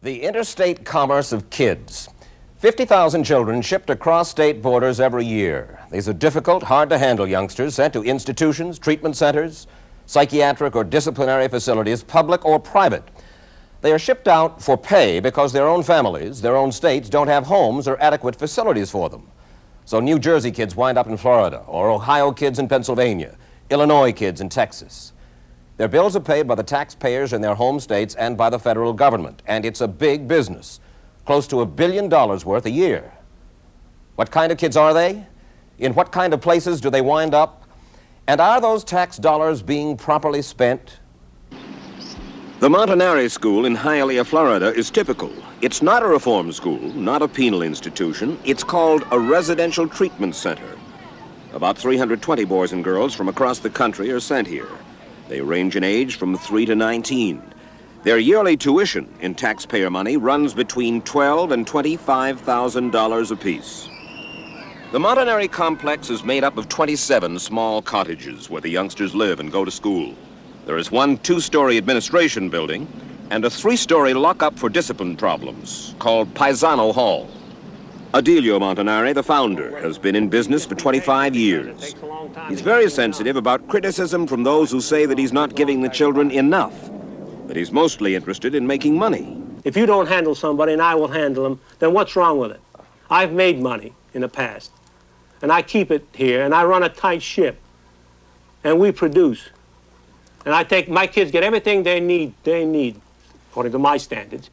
The interstate commerce of kids. 50,000 children shipped across state borders every year. These are difficult, hard-to-handle youngsters sent to institutions, treatment centers, psychiatric or disciplinary facilities, public or private. They are shipped out for pay because their own families, their own states, don't have homes or adequate facilities for them. So New Jersey kids wind up in Florida, or Ohio kids in Pennsylvania, Illinois kids in Texas. Their bills are paid by the taxpayers in their home states and by the federal government, and it's a big business, close to $1 billion worth a year. What kind of kids are they? In what kind of places do they wind up? And are those tax dollars being properly spent? The Montanari School in Hialeah, Florida is typical. It's not a reform school, not a penal institution. It's called a residential treatment center. About 320 boys and girls from across the country are sent here. They range in age from 3 to 19. Their yearly tuition in taxpayer money runs between $12,000 and $25,000 apiece. The Montanari complex is made up of 27 small cottages where the youngsters live and go to school. There is one 2-story administration building and a 3-story lockup for discipline problems called Paisano Hall. Adilio Montanari, the founder, has been in business for 25 years. He's very sensitive about criticism from those who say that he's not giving the children enough, but he's mostly interested in making money. If you don't handle somebody and I will handle them, then what's wrong with it? I've made money in the past, and I keep it here, and I run a tight ship, and we produce. And I take, my kids get everything they need, according to my standards.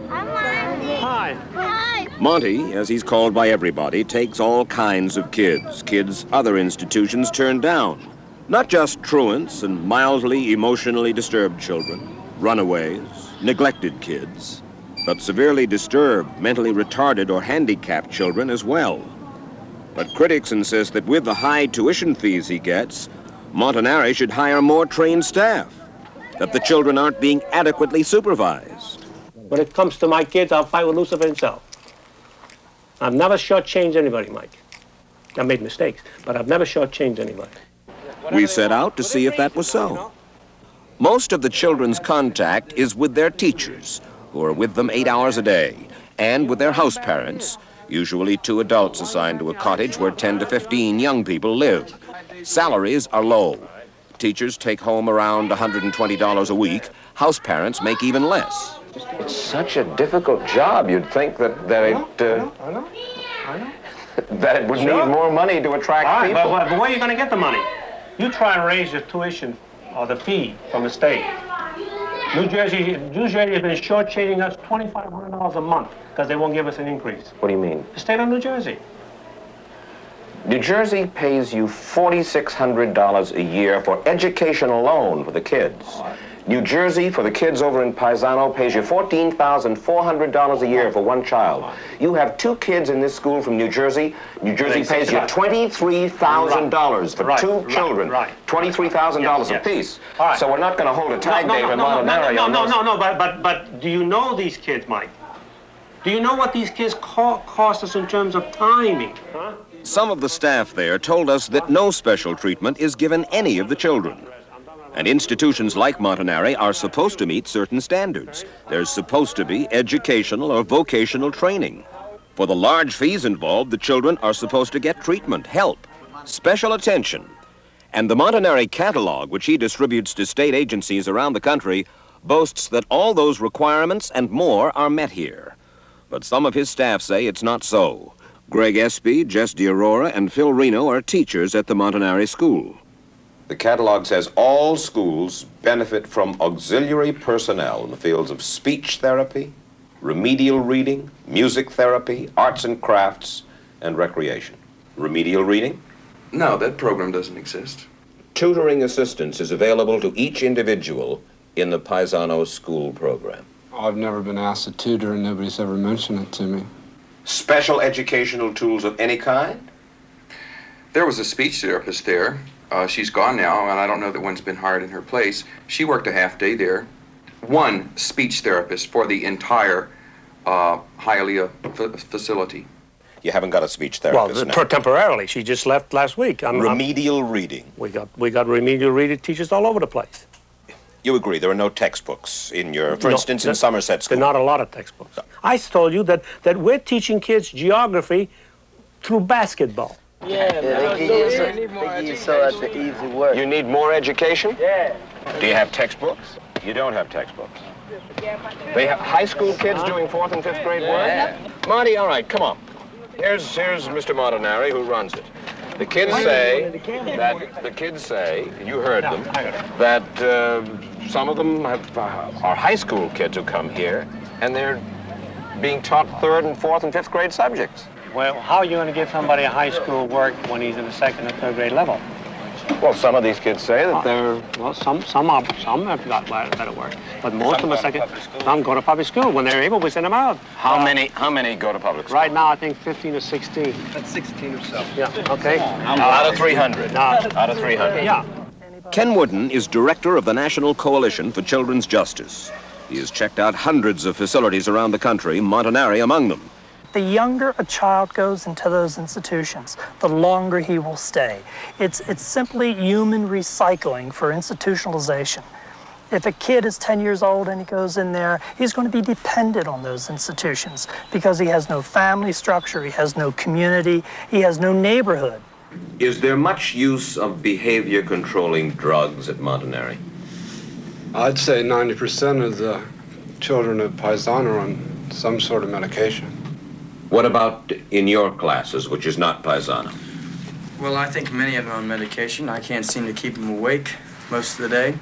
Hi. Hi. Monty, as he's called by everybody, takes all kinds of kids other institutions turn down. Not just truants and mildly emotionally disturbed children, runaways, neglected kids, but severely disturbed, mentally retarded, or handicapped children as well. But critics insist that with the high tuition fees he gets, Montanari should hire more trained staff, that the children aren't being adequately supervised. When it comes to my kids, I'll fight with Lucifer himself. I've never shortchanged anybody, Mike. I've made mistakes, but I've never shortchanged anybody. We set out to see if that was so. Most of the children's contact is with their teachers, who are with them 8 hours a day, and with their house parents, usually 2 adults assigned to a cottage where 10 to 15 young people live. Salaries are low. Teachers take home around $120 a week. House parents make even less. It's such a difficult job. You'd think that it would need more money to attract people. But where are you going to get the money? You try and raise your tuition or the fee from the state. New Jersey has been shortchanging us $2,500 a month because they won't give us an increase. What do you mean? The state of New Jersey. New Jersey pays you $4,600 a year for education alone for the kids. New Jersey, for the kids over in Paisano, pays you $14,400 a year for one child. You have 2 kids in this school from New Jersey. New Jersey pays you $23,000 for 2 children. $23,000 apiece. Right. So we're not going to hold a tag day in Montanari on those. But do you know these kids, Mike? Do you know what these kids cost us in terms of timing? Huh? Some of the staff there told us that no special treatment is given any of the children. And institutions like Montanari are supposed to meet certain standards. There's supposed to be educational or vocational training. For the large fees involved, the children are supposed to get treatment, help, special attention. And the Montanari catalog, which he distributes to state agencies around the country, boasts that all those requirements and more are met here. But some of his staff say it's not so. Greg Espy, Jess DiAurora, and Phil Reno are teachers at the Montanari School. The catalog says all schools benefit from auxiliary personnel in the fields of speech therapy, remedial reading, music therapy, arts and crafts, and recreation. Remedial reading? No, that program doesn't exist. Tutoring assistance is available to each individual in the Paisano School program. I've never been asked to tutor, and nobody's ever mentioned it to me. Special educational tools of any kind? There was a speech therapist there. She's gone now, and I don't know that one's been hired in her place. She worked a half day there. One speech therapist for the entire Hialeah facility. You haven't got a speech therapist now? Temporarily. She just left last week. Remedial reading. We got remedial reading teachers all over the place. You agree there are no textbooks in your, for instance, in Somerset School? There are not a lot of textbooks. I told you that we're teaching kids geography through basketball. Yeah, they give you so that's the easy work. You need more education? Yeah. Do you have textbooks? You don't have textbooks. They have high school kids doing 4th and 5th grade work? Yeah. Marty, all right, come on. Here's Mr. Montanari who runs it. The kids say, you heard them, that some of them are high school kids who come here, and they're being taught 3rd and 4th and 5th grade subjects. Well, how are you going to give somebody a high school work when he's in the 2nd and 3rd grade level? Well, some of these kids say that they're... Well, some have got better work, but most of them some go to public school. When they're able, we send them out. How many go to public school? Right now, I think 15 or 16. That's 16 or so. Yeah, okay. Out of 300. Out of 300. Yeah. Ken Wooden is director of the National Coalition for Children's Justice. He has checked out hundreds of facilities around the country, Montanari among them. The younger a child goes into those institutions, the longer he will stay. It's simply human recycling for institutionalization. If a kid is 10 years old and he goes in there, he's going to be dependent on those institutions because he has no family structure, he has no community, he has no neighborhood. Is there much use of behavior controlling drugs at Montanari? I'd say 90% of the children at Paisano are on some sort of medication. What about in your classes, which is not Paisano? Well, I think many of them are on medication. I can't seem to keep them awake most of the day.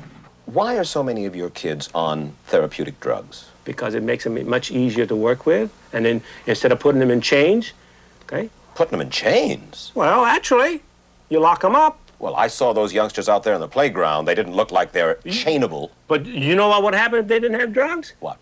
Why are so many of your kids on therapeutic drugs? Because it makes them much easier to work with, and then instead of putting them in chains, okay? Putting them in chains? Well, actually, you lock them up. Well, I saw those youngsters out there in the playground. They didn't look like they were chainable. But you know what would happen if they didn't have drugs? What?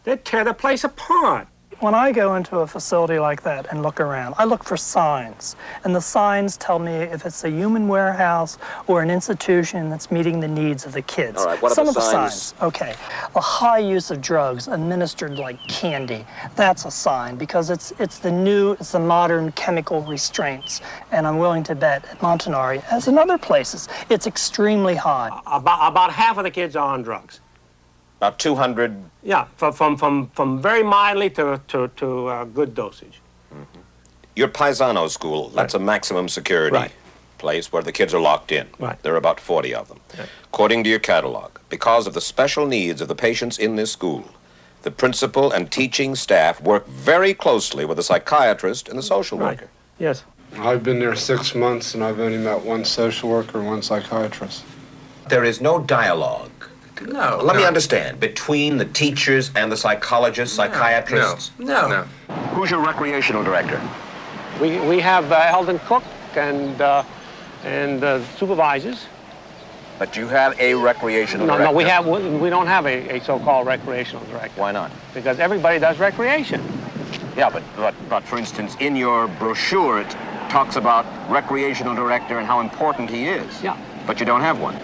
They'd tear the place apart. When I go into a facility like that and look around, I look for signs. And the signs tell me if it's a human warehouse or an institution that's meeting the needs of the kids. All right, what are Some the of the signs? signs, okay. A high use of drugs administered like candy. That's a sign because it's the modern chemical restraints. And I'm willing to bet at Montanari, as in other places, it's extremely high. About half of the kids are on drugs. About 200. Yeah, from very mildly to good dosage. Mm-hmm. Your Paisano school, that's a maximum security place where the kids are locked in. Right. There are about 40 of them. Right. According to your catalog, because of the special needs of the patients in this school, the principal and teaching staff work very closely with the psychiatrist and the social worker. Yes. I've been there 6 months and I've only met one social worker and one psychiatrist. There is no dialogue. No. Let me understand. Between the teachers and the psychologists, psychiatrists? No. Who's your recreational director? We have Eldon Cook and supervisors. But you have a recreational director? No, we don't have a so-called recreational director. Why not? Because everybody does recreation. Yeah, but for instance, in your brochure, it talks about recreational director and how important he is. Yeah. But you don't have one.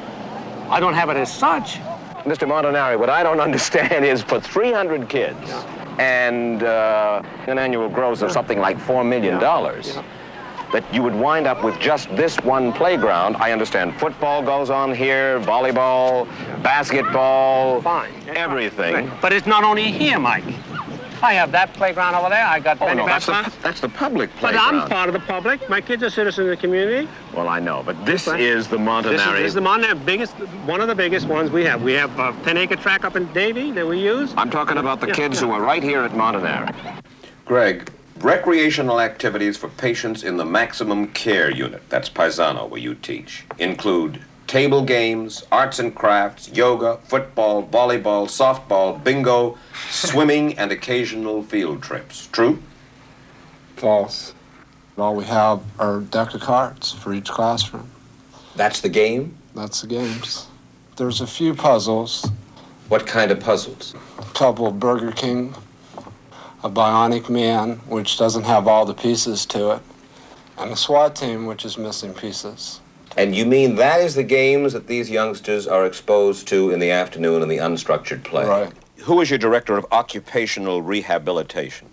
I don't have it as such. Mr. Montanari, what I don't understand is for 300 kids and an annual gross of something like $4 million, that you would wind up with just this one playground. I understand football goes on here, volleyball, basketball, everything. Right. But it's not only here, Mike. I have that playground over there. I got many backgrounds. That's the public But playground. I'm part of the public. My kids are citizens of the community. Well, I know, but this is the Montanari. This is the Montanari, one of the biggest ones we have. We have a 10-acre track up in Davie that we use. I'm talking about the kids who are right here at Montanari. Greg, recreational activities for patients in the maximum care unit, that's Paisano, where you teach, include table games, arts and crafts, yoga, football, volleyball, softball, bingo, swimming, and occasional field trips. True? False. All we have are a deck of cards for each classroom. That's the game? That's the games. There's a few puzzles. What kind of puzzles? A couple of Burger King, a Bionic Man, which doesn't have all the pieces to it, and a SWAT team, which is missing pieces. And you mean that is the games that these youngsters are exposed to in the afternoon in the unstructured play? Right. Who is your director of occupational rehabilitation?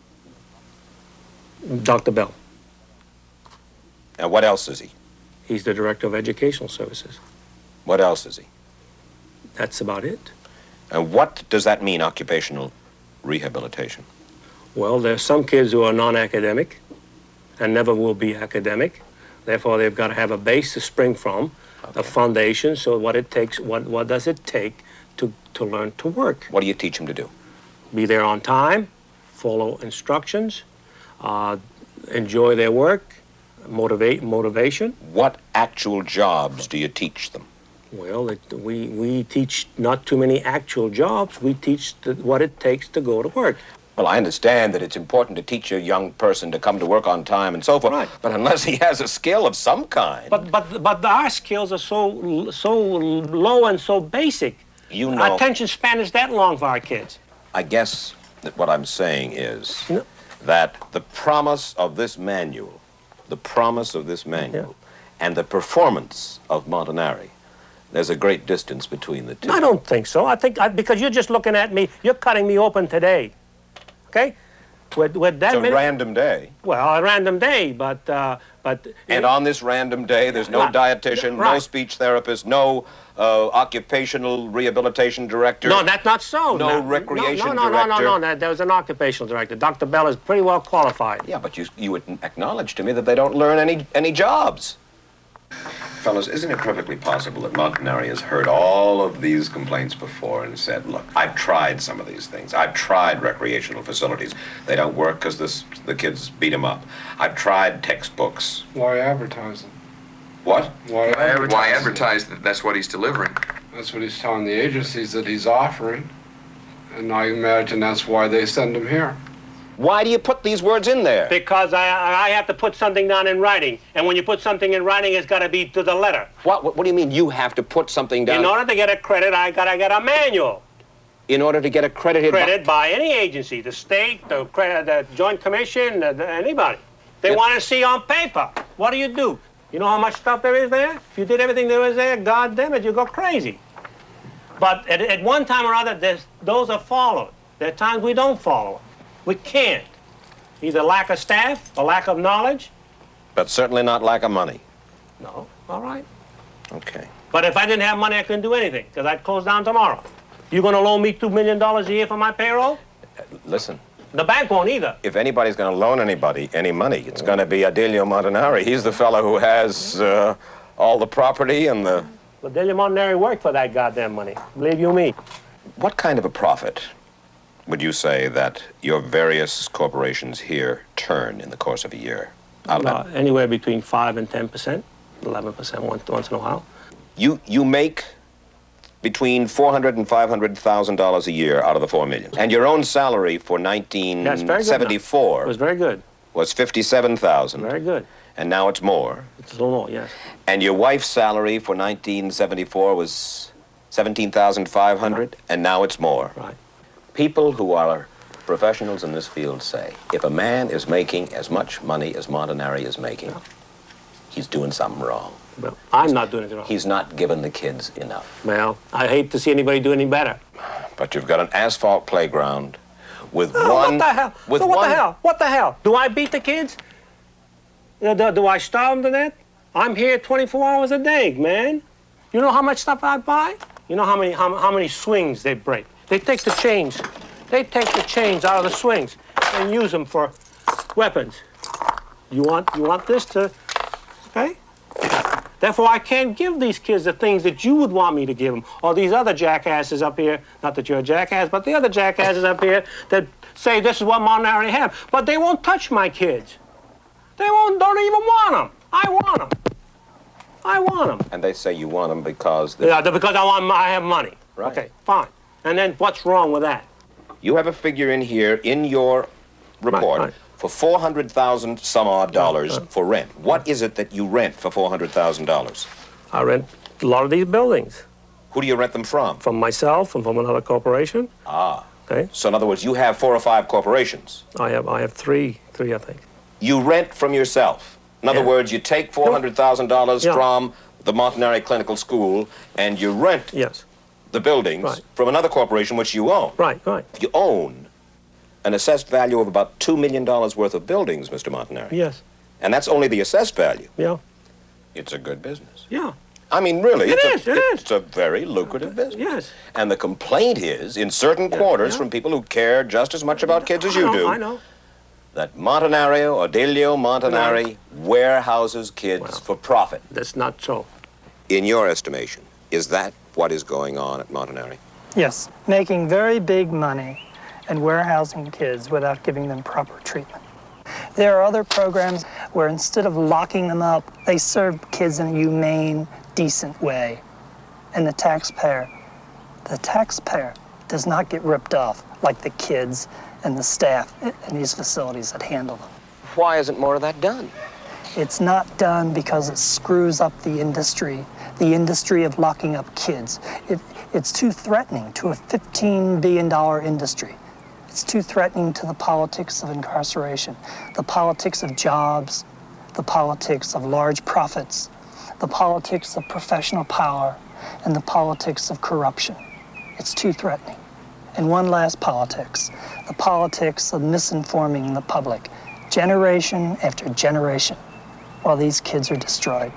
Dr. Bell. And what else is he? He's the director of educational services. What else is he? That's about it. And what does that mean, occupational rehabilitation? Well, there's some kids who are non-academic and never will be academic. Therefore, they've got to have a base to spring from, a foundation. So what does it take to learn to work? What do you teach them to do? Be there on time, follow instructions, enjoy their work, motivation. What actual jobs do you teach them? Well, we teach not too many actual jobs. We teach what it takes to go to work. Well, I understand that it's important to teach a young person to come to work on time and so forth, Right. but unless he has a skill of some kind. But our skills are so low and so basic. You know, Our attention span is that long for our kids. I guess that what I'm saying is No. that the promise of this manual, and the performance of Montanari, there's a great distance between the two. I don't think so. I think because you're just looking at me, you're cutting me open today. Okay? With that It's a many, random day. well, a random day, but And on this random day, there's no Right. dietitian, no Right. speech therapist, no occupational rehabilitation director. no, that's not so. No recreation no, director. No. There was an occupational director. Dr. Bell is pretty well qualified. Yeah, but you would acknowledge to me that they don't learn any jobs. Fellas, isn't it perfectly possible that Montanari has heard all of these complaints before and said, look, I've tried some of these things. I've tried recreational facilities. They don't work because the kids beat them up. I've tried textbooks. Why advertise them? What? Why Why advertise that that's what he's delivering? That's what he's telling the agencies that he's offering. And I imagine that's why they send him here. Why do you put these words in there? Because I have to put something down in writing. And when you put something in writing, it's got to be to the letter. What do you mean you have to put something down? In order to get a credit, I got to get a manual. In order to get accredited? Credit by any agency, the state, the Joint Commission, anybody. They want to see on paper. What do? You know how much stuff there is there? If you did everything there was there, God damn it, you go crazy. But at one time or other, those are followed. There are times we don't follow them. We can't. Either lack of staff or lack of knowledge. But certainly not lack of money. No, all right. Okay. But if I didn't have money, I couldn't do anything, because I'd close down tomorrow. You going to loan me $2 million a year for my payroll? Listen, The bank won't either. if anybody's going to loan anybody any money, it's going to be Adilio Montanari. He's the fellow who has all the property and the... But Adilio Montanari worked for that goddamn money. Believe you me. What kind of a profit would you say that your various corporations here turn in the course of a year? Anywhere between 5 and 10%, 11% once in a while. You make between $400,000 and $500,000 a year out of the $4 million. And your own salary for That's very good. 1974 It was very good. was $57,000. Very good. And now it's more. It's a little more, yes. And your wife's salary for 1974 was $17,500, and now it's more. Right. People who are professionals in this field say, if a man is making as much money as Montanari is making, he's doing something wrong. Well, I'm not doing anything wrong. He's not giving the kids enough. Well, I hate to see anybody do any better. But you've got an asphalt playground with Oh, one... what the hell? With So what one, the hell? What the hell? Do I beat the kids? Do I starve them to that? I'm here 24 hours a day, man. You know how much stuff I buy? You know how many swings they break? They take the chains. They take the chains out of the swings and use them for weapons. You want this to, okay? Therefore, I can't give these kids the things that you would want me to give them, or these other jackasses up here, not that you're a jackass, but the other jackasses up here that say this is what Montanari have, but they won't touch my kids. They don't even want them. I want them. I want them. And they say you want them because... Yeah, because I have money. Right. Okay, fine. And then what's wrong with that? You have a figure in here in your report Right. for $400,000 some odd dollars for rent. What is it that you rent for $400,000? I rent a lot of these buildings Who do you rent them from? from myself and from another corporation. Ah. Okay, So in other words, you have 4 or 5 corporations. I have three, I think. You rent from yourself. In other Yeah. words, you take $400,000 Yeah. from the Montanari Clinical School and you rent Yes. the buildings Right. from another corporation which you own. Right. You own an assessed value of about $2 million worth of buildings, Mr. Montanari. Yes. And that's only the assessed value. Yeah. It's a good business. Yeah. I mean, really, It is. it's a very lucrative business. Yes. And the complaint is, in certain quarters, from people who care just as much about kids as you do, I know. that Montanari, Adilio Montanari, warehouses kids for profit. That's not so. In your estimation, is that what is going on at Montanari? Yes, making very big money and warehousing kids without giving them proper treatment. There are other programs where instead of locking them up, they serve kids in a humane, decent way. And the taxpayer does not get ripped off like the kids and the staff in these facilities that handle them. Why isn't more of that done? It's not done because it screws up the industry of locking up kids. It's too threatening to a $15 billion industry. It's too threatening to the politics of incarceration, the politics of jobs, the politics of large profits, the politics of professional power, and the politics of corruption. It's too threatening. And one last politics, the politics of misinforming the public, generation after generation, while these kids are destroyed.